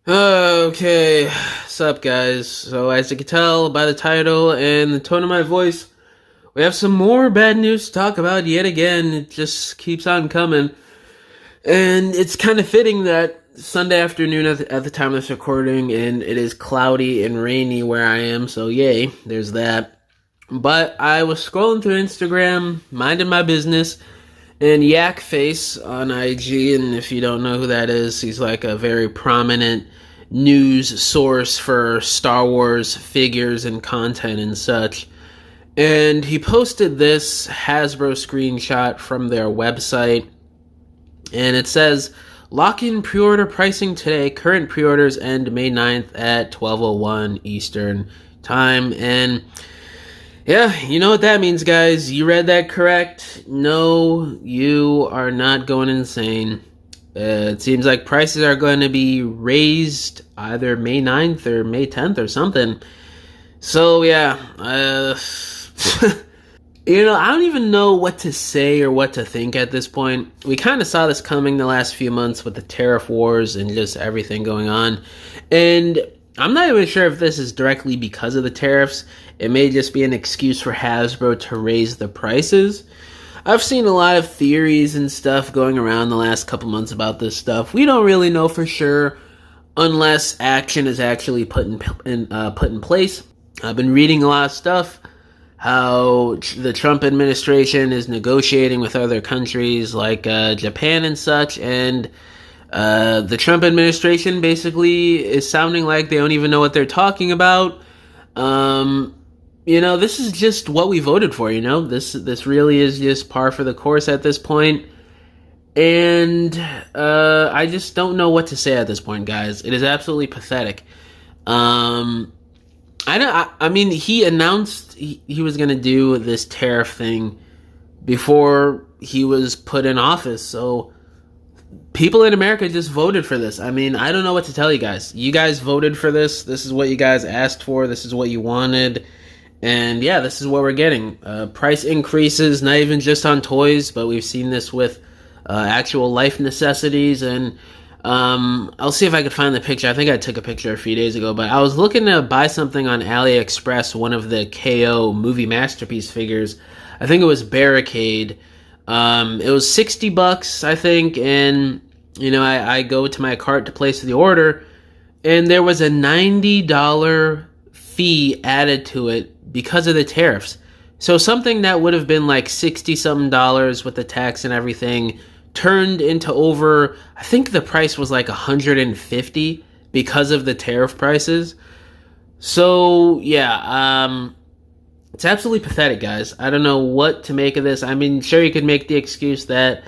Okay, what's up, guys? So, as you can tell by the title and the tone of my voice, we have some more bad news to talk about yet again. It just keeps on coming. And it's kind of fitting that Sunday afternoon at the time of this recording, and it is cloudy and rainy where I am, so yay, there's that. But I was scrolling through Instagram, minding my business, and Yak Face on IG, and if you don't know who that is, he's like a very prominent news source for Star Wars figures and content and such. And he posted this Hasbro screenshot from their website, and it says, lock in pre-order pricing today. Current pre-orders end May 9th at 12:01 Eastern Time. And yeah, you know what that means, guys. You read that correct. No, you are not going insane. It seems like prices are going to be raised either May 9th or May 10th or something. So, yeah. I don't even know what to say or what to think at this point. We kind of saw this coming the last few months with the tariff wars and just everything going on. And I'm not even sure if this is directly because of the tariffs. It may just be an excuse for Hasbro to raise the prices. I've seen a lot of theories and stuff going around the last couple months about this stuff. We don't really know for sure unless action is actually put in place. I've been reading a lot of stuff, how the Trump administration is negotiating with other countries like Japan and such, and the Trump administration basically is sounding like they don't even know what they're talking about. This is just what we voted for, This really is just par for the course at this point. And I just don't know what to say at this point, guys. It is absolutely pathetic. He announced he was going to do this tariff thing before he was put in office. So people in America just voted for this. I don't know what to tell you guys. You guys voted for this. This is what you guys asked for. This is what you wanted. And yeah, this is what we're getting. Price increases, not even just on toys, but we've seen this with actual life necessities. And I'll see if I could find the picture. I think I took a picture a few days ago, but I was looking to buy something on AliExpress, one of the KO movie masterpiece figures. I think it was Barricade. It was $60, I think, and I go to my cart to place the order, and there was a $90 fee added to it because of the tariffs. So something that would have been like 60 something dollars with the tax and everything turned into over, I think the price was like 150 because of the tariff prices. So yeah, it's absolutely pathetic, guys. I don't know what to make of this. Sure, you could make the excuse that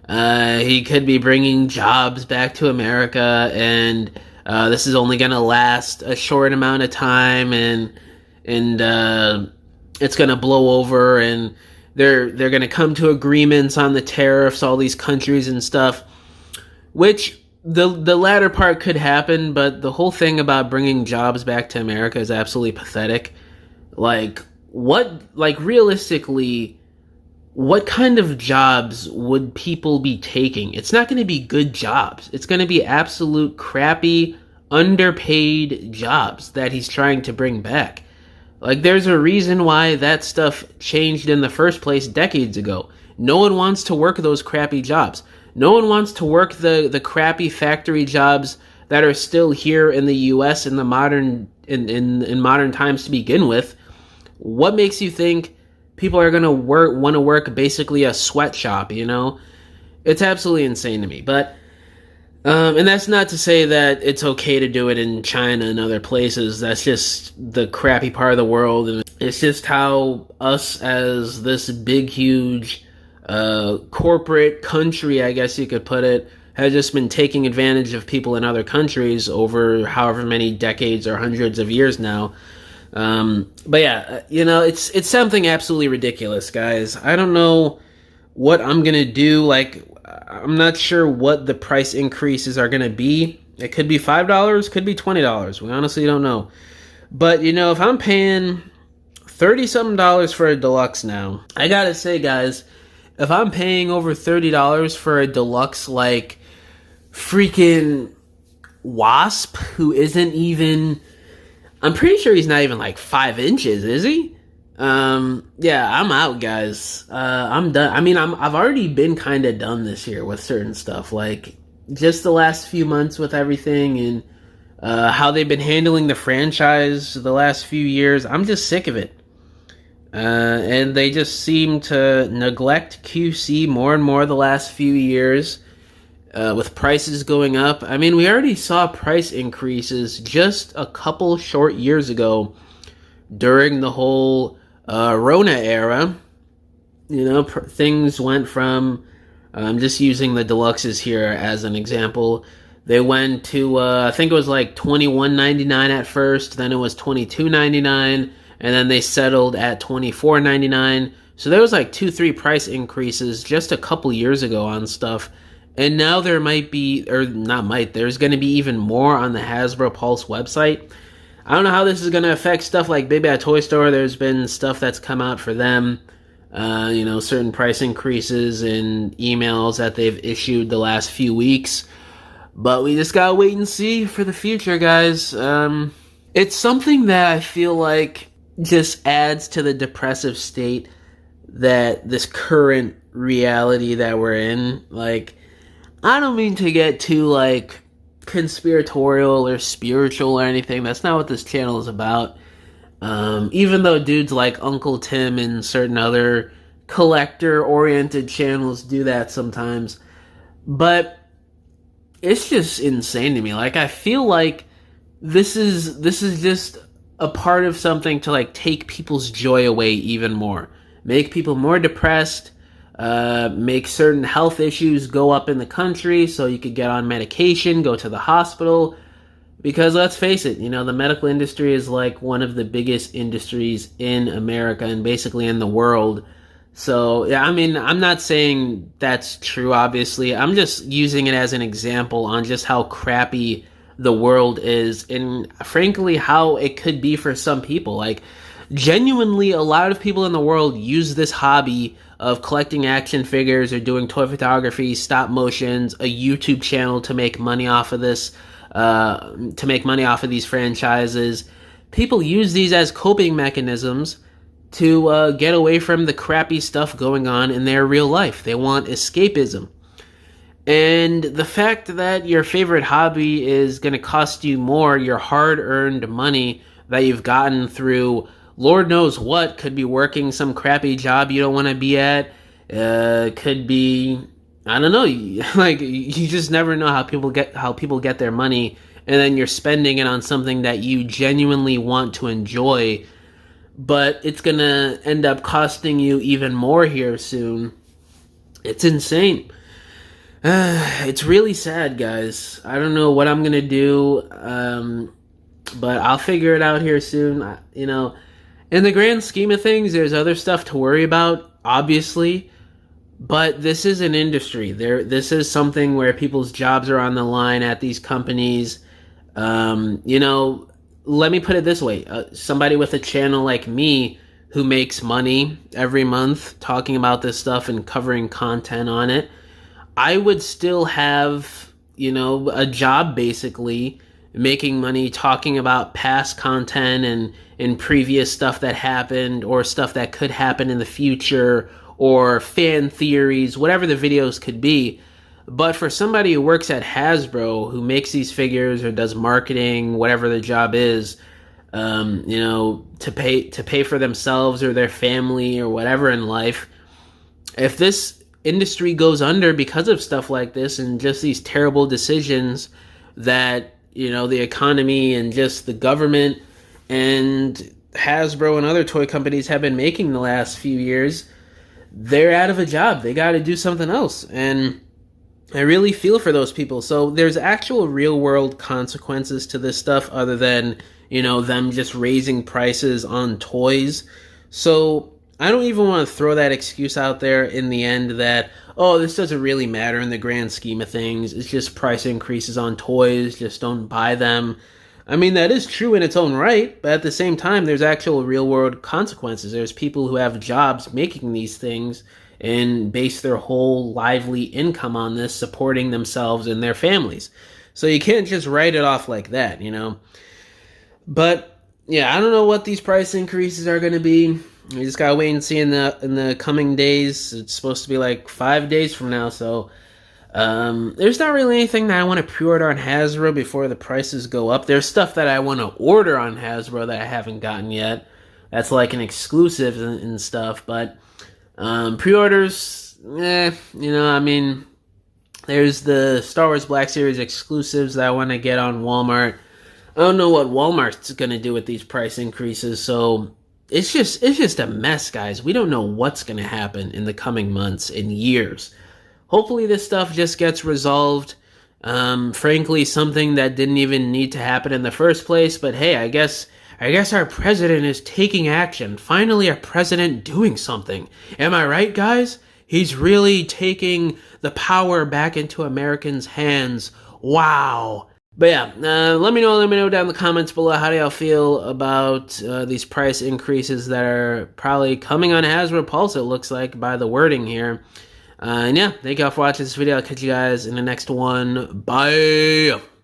he could be bringing jobs back to America, and this is only going to last a short amount of time, and it's going to blow over, and they're going to come to agreements on the tariffs, all these countries and stuff, which the latter part could happen, but the whole thing about bringing jobs back to America is absolutely pathetic. Realistically, what kind of jobs would people be taking? It's not going to be good jobs. It's going to be absolute crappy, underpaid jobs that he's trying to bring back. There's a reason why that stuff changed in the first place decades ago. No one wants to work those crappy jobs. No one wants to work the crappy factory jobs that are still here in the U.S. in modern times to begin with. What makes you think people are going to want to work basically a sweatshop, It's absolutely insane to me. But and that's not to say that it's okay to do it in China and other places. That's just the crappy part of the world. And it's just how us as this big, huge corporate country, I guess you could put it, has just been taking advantage of people in other countries over however many decades or hundreds of years now. But yeah, it's something absolutely ridiculous, guys. I don't know what I'm going to do. I'm not sure what the price increases are going to be. It could be $5, could be $20. We honestly don't know. But, if I'm paying $30-something for a deluxe now, I got to say, guys, if I'm paying over $30 for a deluxe, freaking Wasp, who isn't even, I'm pretty sure he's not even like 5 inches, is he? Yeah, I'm out, guys. I'm done. I mean, I've already been kind of done this year with certain stuff, like just the last few months with everything and how they've been handling the franchise the last few years. I'm just sick of it. And they just seem to neglect QC more and more the last few years with prices going up. I mean, we already saw price increases just a couple short years ago during the whole Rona era. You know, things went from, I'm just using the deluxes here as an example. They went to, I think it was like $21.99 at first, then it was $22.99, and then they settled at $24.99. So there was like 2-3 price increases just a couple years ago on stuff. And now there might be, or not might, there's going to be even more on the Hasbro Pulse website. I don't know how this is going to affect stuff like Big Bad Toy Store. There's been stuff that's come out for them. Certain price increases and emails that they've issued the last few weeks. But we just gotta wait and see for the future, guys. It's something that I feel like just adds to the depressive state that this current reality that we're in. Like, I don't mean to get too, like, conspiratorial or spiritual or anything. That's not what this channel is about. Even though dudes like Uncle Tim and certain other collector-oriented channels do that sometimes. But it's just insane to me. Like, I feel like this is just a part of something to, like, take people's joy away even more. Make people more depressed, make certain health issues go up in the country so you could get on medication, go to the hospital. Because let's face it, the medical industry is like one of the biggest industries in America and basically in the world. So, yeah, I mean, I'm not saying that's true, obviously. I'm just using it as an example on just how crappy the world is and, frankly, how it could be for some people. Like, genuinely, a lot of people in the world use this hobby of collecting action figures or doing toy photography, stop motions, a YouTube channel to make money off of this. To make money off of these franchises. People use these as coping mechanisms to get away from the crappy stuff going on in their real life. They want escapism. And the fact that your favorite hobby is going to cost you more, your hard-earned money that you've gotten through Lord knows what, could be working some crappy job you don't want to be at, could be, I don't know, like, you just never know how people get their money, and then you're spending it on something that you genuinely want to enjoy, but it's gonna end up costing you even more here soon. It's insane. It's really sad, guys. I don't know what I'm gonna do, but I'll figure it out here soon. In the grand scheme of things, there's other stuff to worry about, obviously. But this is an industry. This is something where people's jobs are on the line at these companies. Let me put it this way. Somebody with a channel like me who makes money every month talking about this stuff and covering content on it, I would still have, a job basically, making money talking about past content and previous stuff that happened or stuff that could happen in the future, or fan theories, whatever the videos could be. But for somebody who works at Hasbro, who makes these figures or does marketing, whatever the job is, to pay for themselves or their family or whatever in life, if this industry goes under because of stuff like this and just these terrible decisions that, the economy and just the government and Hasbro and other toy companies have been making the last few years, they're out of a job. They got to do something else. And I really feel for those people. So there's actual real world consequences to this stuff other than, them just raising prices on toys. So I don't even want to throw that excuse out there in the end that, this doesn't really matter in the grand scheme of things. It's just price increases on toys. Just don't buy them. I mean, that is true in its own right, but at the same time, there's actual real-world consequences. There's people who have jobs making these things and base their whole lively income on this, supporting themselves and their families. So you can't just write it off like that, you know? But yeah, I don't know what these price increases are going to be. We just gotta wait and see in the coming days. It's supposed to be like 5 days from now, so there's not really anything that I want to pre-order on Hasbro before the prices go up. There's stuff that I want to order on Hasbro that I haven't gotten yet. That's like an exclusive and stuff, but pre-orders, I mean, there's the Star Wars Black Series exclusives that I want to get on Walmart. I don't know what Walmart's gonna do with these price increases, so it's just a mess, guys. We don't know what's gonna happen in the coming months and years. Hopefully, this stuff just gets resolved. Frankly, something that didn't even need to happen in the first place. But hey, I guess our president is taking action. Finally, a president doing something. Am I right, guys? He's really taking the power back into Americans' hands. Wow. But yeah, let me know down in the comments below, how do y'all feel about these price increases that are probably coming on Hasbro Pulse, it looks like, by the wording here. And yeah, thank y'all for watching this video. I'll catch you guys in the next one. Bye!